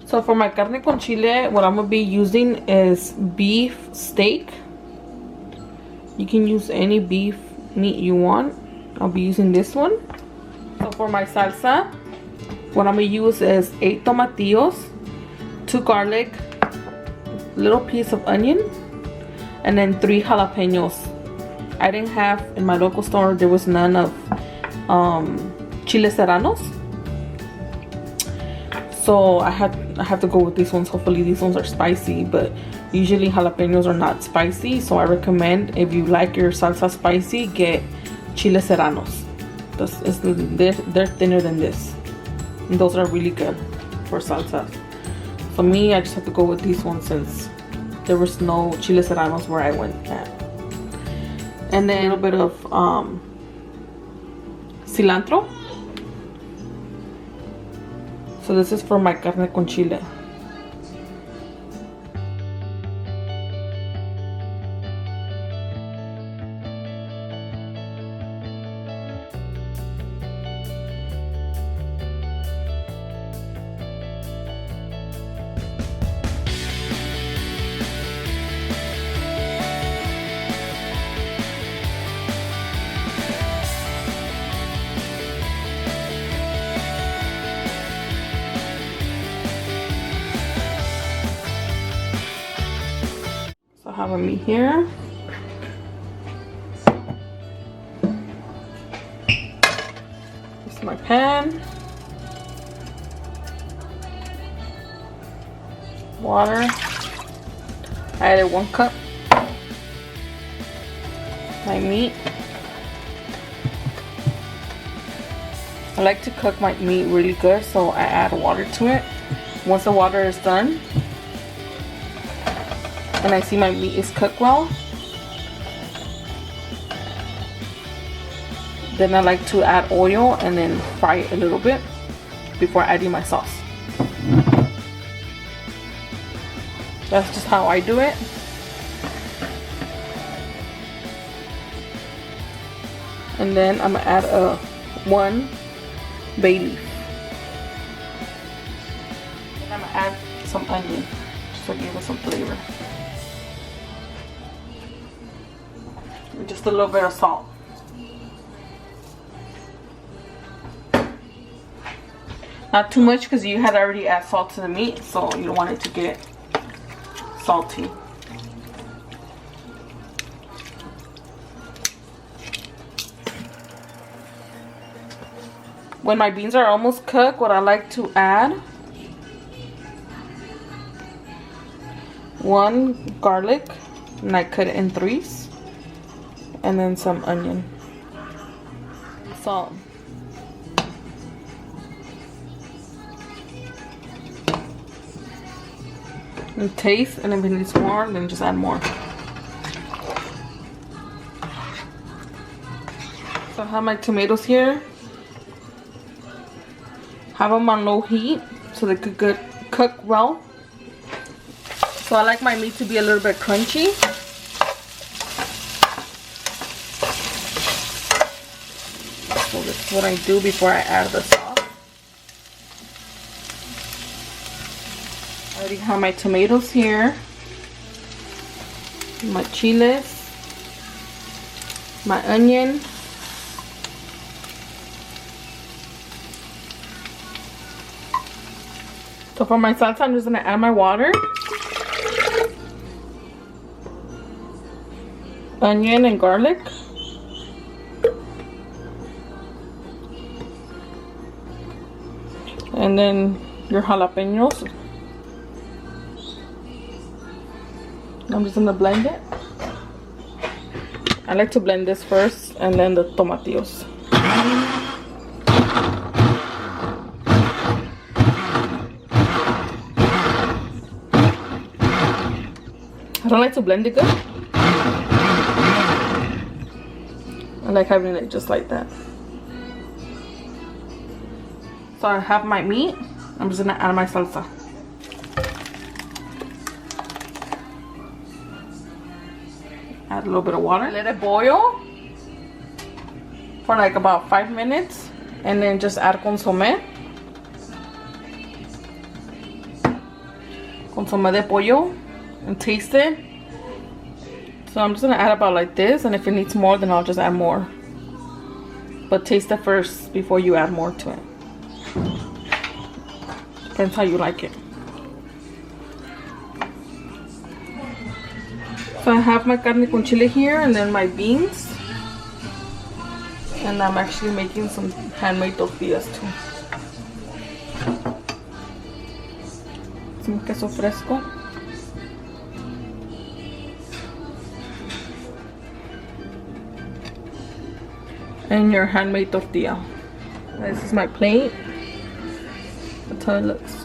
So for my carne con chile, what I'm gonna be using is beef steak. You can use any beef meat you want. I'll be using this one. So for my salsa, what I'm gonna use is 8 tomatillos, 2 garlic, little piece of onion, and then 3 jalapenos. I didn't have, in my local store, there was none of Chile Seranos. So I have to go with these ones. Hopefully these ones are spicy, but usually jalapenos are not spicy. So I recommend, if you like your salsa spicy, get Chile Seranos. They're thinner than this. And those are really good for salsa. For me, I just have to go with these ones since there was no Chile Serranos where I went at. And then a little bit of cilantro. So this is for my carne con chile. I have a meat here. This is my pan. Water. I added 1 cup. My meat. I like to cook my meat really good, so I add water to it. Once the water is done, and I see my meat is cooked well, then I like to add oil and then fry it a little bit before adding my sauce. That's just how I do it. And then I'm gonna add 1 bay leaf. And I'm gonna add some onion just to give it some flavor. Just a little bit of salt. Not too much because you had already added salt to the meat, so you don't want it to get salty. When my beans are almost cooked, what I like to add, 1 garlic, and I cut it in 3s. And then some onion, salt, and taste, and if it needs more, then just add more. So I have my tomatoes here. Have them on low heat so they could cook well. So I like my meat to be a little bit crunchy. So this is what I do before I add the sauce. I already have my tomatoes here, my chiles, my onion, so for my salsa, I'm just going to add my water, onion and garlic, and then your jalapenos. I'm just gonna blend it. I like to blend this first and then the tomatillos. I don't like to blend it good. I like having it just like that. So I have my meat. I'm just gonna add my salsa. Add a little bit of water. Let it boil for like about 5 minutes, and then just add consome. Consome de pollo and taste it. So I'm just gonna add about like this, and if it needs more, then I'll just add more. But taste it first before you add more to it. Depends how you like it. So I have my carne con chile here, and then my beans. And I'm actually making some handmade tortillas too. Some queso fresco. And your handmade tortilla. This is my plate. That's how it looks.